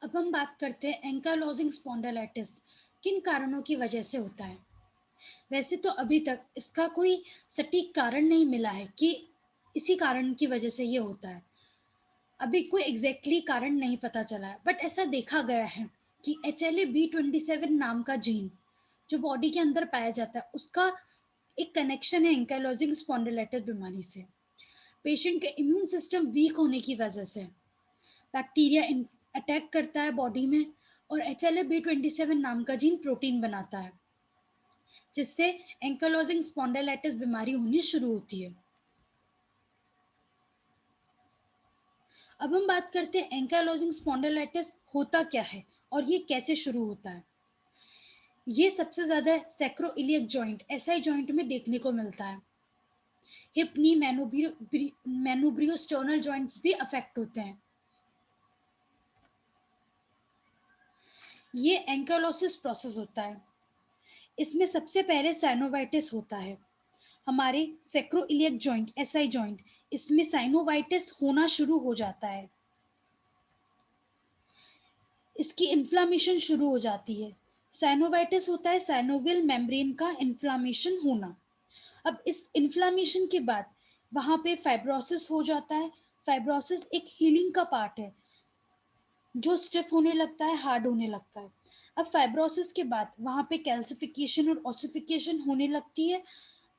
अब हम बात करते हैं एंकालोजिंग स्पॉन्डिलाइटिस किन कारणों की वजह से होता है। वैसे तो अभी तक इसका कोई सटीक कारण नहीं मिला है कि इसी कारण की वजह से ये होता है। अभी कोई एग्जैक्टली कारण नहीं पता चला है, बट ऐसा देखा गया है कि HLA-B27 नाम का जीन जो बॉडी के अंदर पाया जाता है, उसका एक कनेक्शन है एंकालोजिंग स्पॉन्डिलाइटिस बीमारी से। पेशेंट के इम्यून सिस्टम वीक होने की वजह से बैक्टीरिया अटैक करता है बॉडी में, और HLA-B27 नाम का जीन प्रोटीन बनाता है, जिससे एंकालोजिंग स्पॉन्डिलाइटिस बीमारी होनी शुरू होती है। अब हम बात करते हैं एंकालोजिंग स्पॉन्डिलाइटिस होता क्या है और ये कैसे शुरू होता है। ये सबसे ज्यादा सैक्रोइलियक जॉइंट एसआई जॉइंट में देखने को मिलता है। हिप नी मैनुब्रियोस्टर्नल जॉइंट्स भी अफेक्ट होते हैं। ये एंकालोसिस प्रोसेस होता है। इसमें सबसे पहले साइनोवाइटिस होता है। हमारे सैक्रोइलियक जॉइंट एसआई जॉइंट, इसमें साइनोवाइटिस होना शुरू हो जाता है। इसकी इन्फ्लामेशन शुरू हो जाती है। साइनोवाइटिस होता है साइनोवियल मेम्ब्रेन का इन्फ्लामेशन होना। अब इस इन्फ्लामेशन के बाद वहां पे फाइब्रोसिस हो जाता है। फाइब्रोसिस एक हीलिंग का पार्ट है, जो स्टिफ होने लगता है, हार्ड होने लगता है। अब फाइब्रोसिस के बाद वहां पे कैल्सिफिकेशन और ऑसिफिकेशन होने लगती है।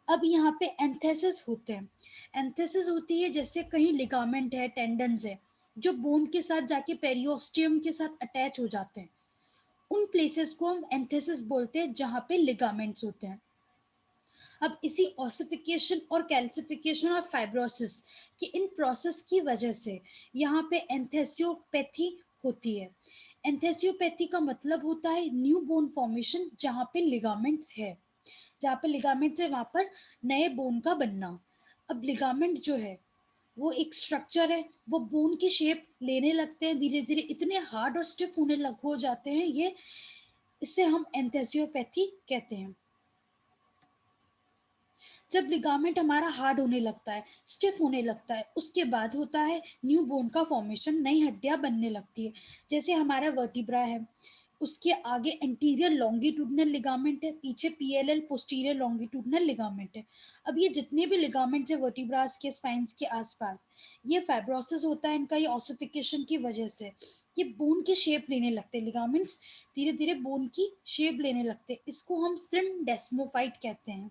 अब यहाँ पे एंथेसिस होते हैं। एंथेसिस होती है जैसे कहीं लिगामेंट है, टेंडन्स है, जो बोन के साथ जाके पेरियोस्टियम के साथ अटैच हो जाते हैं। उन प्लेसेस को हम एंथेसिस बोलते हैं जहाँ पे लिगामेंट्स होते हैं। अब इसी ऑसिफिकेशन और कैल्सिफिकेशन और फाइब्रोसिस की इन प्रोसेस की वजह से यहाँ पे एंथेसियोपैथी होती है। एंथेसियोपैथी का मतलब होता है न्यू बोन फॉर्मेशन, जहाँ पे लिगामेंट्स है, जहाँ पे लिगामेंट्स है वहाँ पर नए बोन का बनना। अब लिगामेंट जो है वो एक स्ट्रक्चर है, वो बोन की शेप लेने लगते हैं धीरे धीरे, इतने हार्ड और स्टिफ होने लग हो जाते हैं ये, इसे हम एंथेसियोपैथी कहते हैं। जब लिगामेंट हमारा हार्ड होने लगता है, स्टिफ होने लगता है, उसके बाद होता है न्यू बोन का फॉर्मेशन, नई हड्डियां बनने लगती है। जैसे हमारा वर्टिब्रा है, उसके आगे एंटीरियर लॉन्गिट्यूडनल लिगामेंट है, पीछे पीएलएल पोस्टीरियर लॉन्गिट्यूडनल लिगामेंट है। अब ये जितने भी लिगामेंट्स है वर्टिब्रास के स्पाइन्स के आसपास, ये फाइब्रोसिस होता है इनका, ये ऑसिफिकेशन की वजह से ये बोन की शेप लेने लगते हैं। लिगामेंट्स धीरे धीरे बोन की शेप लेने लगते हैं, इसको हम सिंडेस्मोफाइट कहते हैं।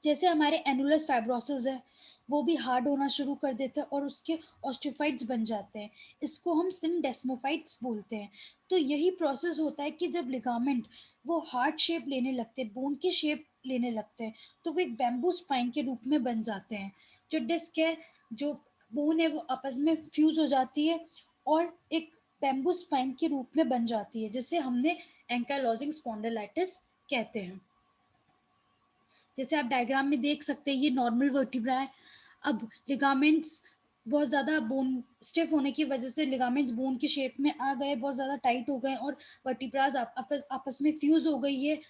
जैसे हमारे एनुलस फाइब्रोसिस है, वो भी हार्ड होना शुरू कर देते हैं और उसके ऑस्टियोफाइट्स बन जाते हैं, इसको हम सिंडेस्मोफाइट्स बोलते हैं। तो यही प्रोसेस होता है कि जब लिगामेंट वो हार्ड शेप लेने लगते हैं, बोन की शेप लेने लगते हैं, तो वो एक बैम्बू स्पाइन के रूप में बन जाते हैं। जो डिस्क है, जो बोन है, वो आपस में फ्यूज हो जाती है और एक बैम्बू स्पाइन के रूप में बन जाती है, जिसे हमने एंकालोजिंग स्पॉन्डिलाइटिस कहते हैं। जैसे आप डायग्राम में देख सकते हैं, ये नॉर्मल वर्टिब्रा है। अब लिगामेंट्स बहुत ज़्यादा बोन स्टिफ होने की वजह से लिगामेंट्स बोन की शेप में आ गए, बहुत ज़्यादा टाइट हो गए और वर्टिब्राज आपस में फ्यूज हो गई है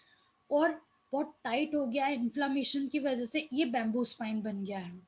और बहुत टाइट हो गया है। इन्फ्लामेशन की वजह से ये बैम्बू स्पाइन बन गया है।